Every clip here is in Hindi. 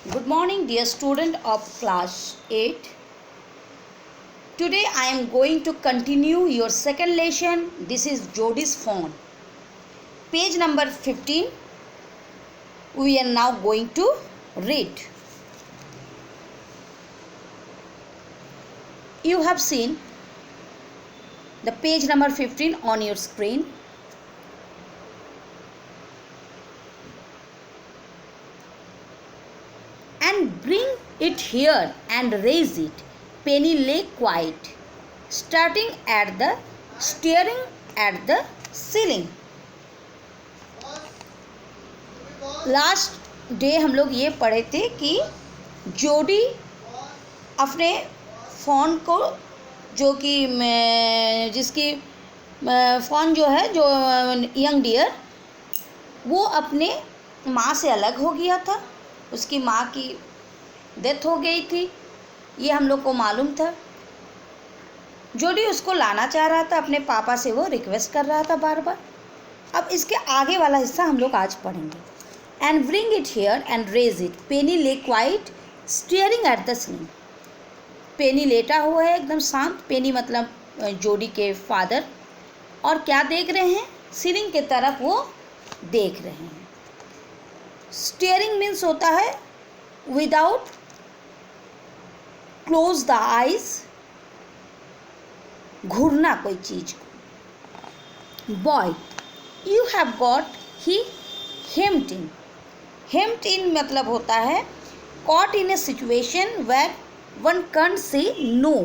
Good morning, dear student of class 8. Today I am going to continue your second lesson. This is Jodi's phone. Page number 15. We are now going to read. You have seen the page number 15 on your screen. And bring it here and raise it. Penny lay quiet, staring at the ceiling. Last day हम लोग ये पढ़े थे कि जोडी अपने फ़ोन को जो कि जिसकी फ़ोन जो है जो यंग डियर वो अपने माँ से अलग हो गया था। उसकी माँ की डेथ हो गई थी, ये हम लोग को मालूम था। जोडी उसको लाना चाह रहा था, अपने पापा से वो रिक्वेस्ट कर रहा था बार बार। अब इसके आगे वाला हिस्सा हम लोग आज पढ़ेंगे। And bring it here and raise it. Penny lay quite staring at the ceiling. Penny लेटा हुआ है एकदम शांत। पेनी मतलब जोडी के फादर। और क्या देख रहे हैं? सीलिंग के तरफ वो देख रहे हैं। स्टेयरिंग मीन्स होता है विदाउट क्लोज द आइज, घूरना कोई चीज को। Boy you have got he hemmed in. Hemmed in मतलब होता है caught in a situation where one can't say no.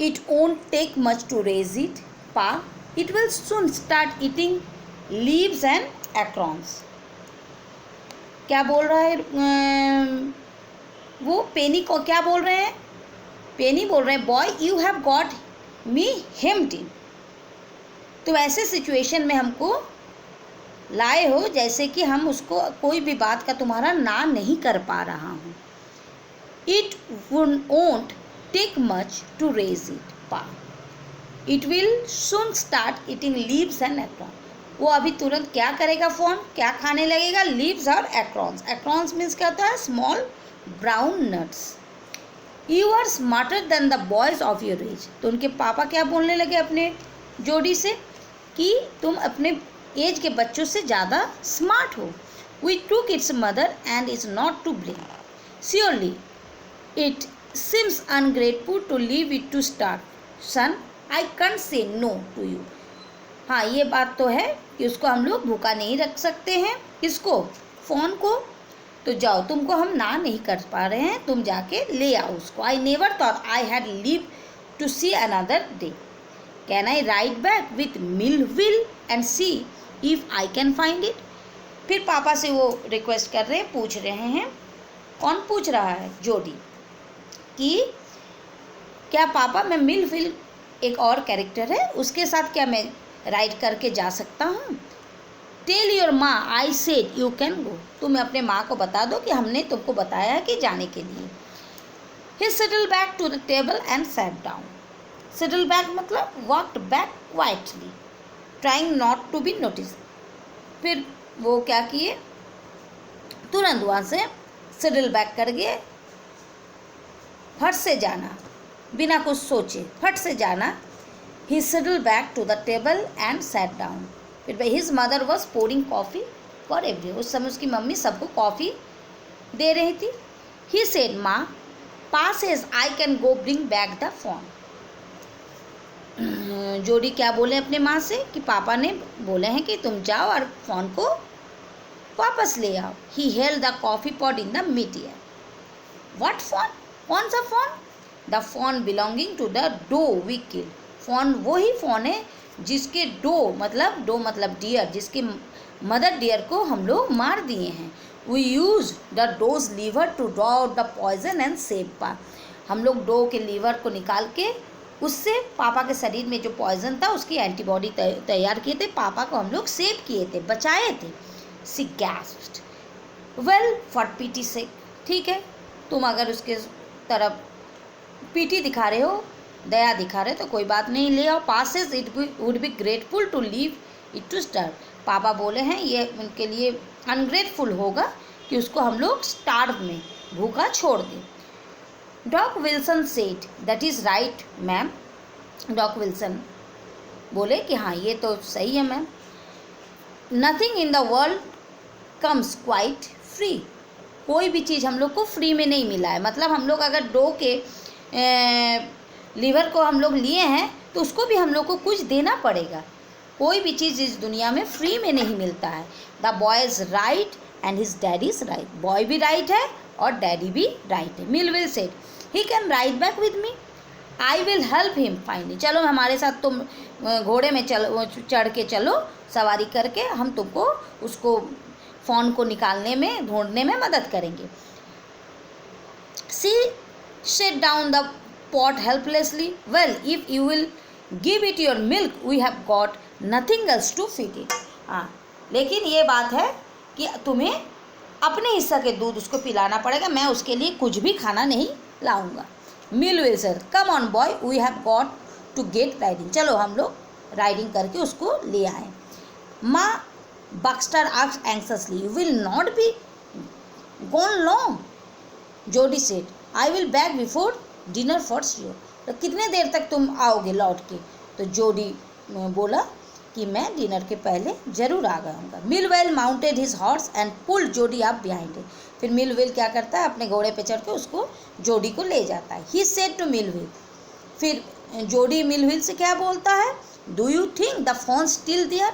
It won't take much to raise it. Pa it will soon start eating leaves and acorns. क्या बोल रहा है वो? पेनी को क्या बोल रहे हैं? पेनी बोल रहे हैं boy you have got me hemmed in. तुम ऐसे सिचुएशन में हमको लाए हो जैसे कि हम उसको कोई भी बात का तुम्हारा ना नहीं कर पा रहा हूँ। It won't take much to raise it. Pa it will soon start eating leaves and acorn. वो अभी तुरंत क्या करेगा? फ़ोन क्या खाने लगेगा? लीव्स और एक्रॉन्स। एक्रॉन्स मीन्स क्या होता है? Small brown nuts. You are smarter than the boys of your age. तो उनके पापा क्या बोलने लगे अपने जोडी से कि तुम अपने एज के बच्चों से ज़्यादा स्मार्ट हो। We took its mother and is not to blame. Surely it seems ungrateful to leave it to start. Son I can't say no to you. हाँ, ये बात तो है कि उसको हम लोग भूखा नहीं रख सकते हैं। किसको? फ़ोन को। तो जाओ, तुमको हम ना नहीं कर पा रहे हैं, तुम जाके ले आओ उसको। I never thought I had live to see another day. Can I ride back with Millville and see if I can find it. फिर पापा से वो रिक्वेस्ट कर रहे हैं, पूछ रहे हैं। कौन पूछ रहा है? जोडी। कि क्या पापा मैं मिलविल एक और कैरेक्टर है, उसके साथ क्या मैं राइड करके जा सकता हूँ? टेल योर माँ I said you can go. तुम अपने माँ को बता दो कि हमने तुमको बताया है कि जाने के लिए। He settle back to the table and sat down. Settle back मतलब walked back quietly trying not to be notice. फिर वो क्या किए? तुरंत वहाँ से सेटल बैक कर गए। फट से जाना, बिना कुछ सोचे फट से जाना। He settled back to the table and sat down. His mother was pouring coffee for everyone. उस समय उसकी मम्मी सबको कॉफ़ी दे रही थी। He said, "माँ, Pa says I can go bring back the phone." जोडी क्या बोले अपने माँ से कि पापा ने बोले हैं कि तुम जाओ और फ़ोन को वापस ले आओ। He held the coffee pot in the mid-air. What phone? कौन सा phone? The phone belonging to the doe we killed. Phone वही फ़ोन है जिसके डो मतलब डियर, जिसके मदर डियर को हम लोग मार दिए हैं। We use the doe's liver to draw out the poison and save Pa. हम लोग डो के लीवर को निकाल के उससे पापा के शरीर में जो पॉइजन था उसकी एंटीबॉडी तैयार किए थे। पापा को हम लोग सेव किए थे, बचाए थे। सी गैस्प्ड। वेल फॉर पीटी से। ठीक है, तुम अगर उसके तरफ पीटी दिखा रहे हो, दया दिखा रहे तो कोई बात नहीं, ले आओ। Pa says it would be grateful to leave it to start. पापा बोले हैं ये उनके लिए अनग्रेटफुल होगा कि उसको हम लोग स्टार्व में भूखा छोड़ दें। Doc Wilson said, that is right ma'am. Doc Wilson बोले कि हाँ ये तो सही है ma'am. Nothing in the world comes quite free, कोई भी चीज़ हम लोग को फ्री में नहीं मिला है। मतलब हम लोग अगर डो के लीवर को हम लोग लिए हैं तो उसको भी हम लोग को कुछ देना पड़ेगा। कोई भी चीज़ इस दुनिया में फ्री में नहीं मिलता है। The boy is right and his daddy is right, boy भी राइट है और डैडी भी राइट है। Millville said, he can ride back with me, I will help him find, चलो हमारे साथ तुम घोड़े में चलो, चढ़ के चलो, सवारी करके हम तुमको उसको फ़ोन को निकालने में, ढूंढने में मदद करेंगे। She set down the pot helplessly, well if you will give it your milk we have got nothing else to feed it. हाँ, लेकिन ये बात है कि तुम्हें अपने हिस्सा के दूध उसको पिलाना पड़ेगा, मैं उसके लिए कुछ भी खाना नहीं लाऊंगा। Millwheel sir, come on boy we have got to get riding, चलो हम लोग राइडिंग करके उसको ले आए। माँ Baxter asked anxiously, you will not be gone long, Jody said, I will back before dinner for sure, तो कितने देर तक तुम आओगे लौट के? तो जोडी बोला कि मैं डिनर के पहले ज़रूर आ जाऊँगा। Millwheel mounted his horse and pulled Jody up behind it, फिर मिलवेल क्या करता है, अपने घोड़े पे चढ़ के उसको जोडी को ले जाता है। ही सेड टू मिलविल, फिर जोडी मिलविल से क्या बोलता है, do you think the fawn still there,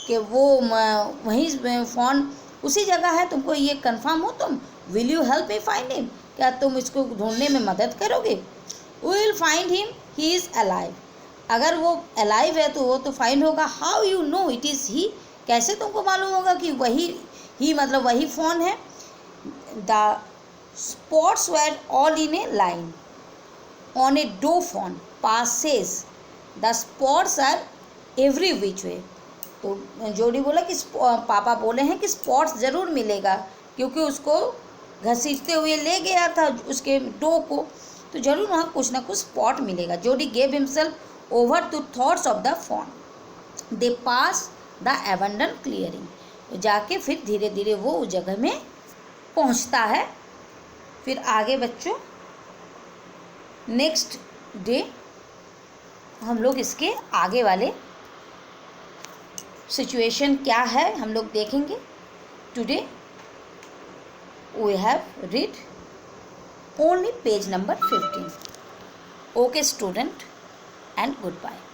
कि वो वहीं फ़ोन उसी जगह है, तुमको ये कंफर्म हो तुम? Will you help me find him, क्या तुम इसको ढूंढने में मदद करोगे? We will find him, he is alive, अगर वो अलाइव है तो वो तो फाइंड होगा। How you know it is he, कैसे तुमको मालूम होगा कि वही ही, मतलब वही फ़ोन है? The spots were all in a line on a doe fawn passes, the spots are every which way, तो जोडी बोला कि पापा बोले हैं कि स्पॉट्स ज़रूर मिलेगा, क्योंकि उसको घसीटते हुए ले गया था उसके डो को, तो ज़रूर वहाँ कुछ ना कुछ स्पॉट मिलेगा। Jody gave himself over to thoughts of the fawn, they pass the abandon clearing, तो जाके फिर धीरे धीरे वो उस जगह में पहुँचता है। फिर आगे बच्चों नेक्स्ट डे हम लोग इसके आगे वाले सिचुएशन क्या है हम लोग देखेंगे। Today we have read only page number 15। Okay student, and goodbye.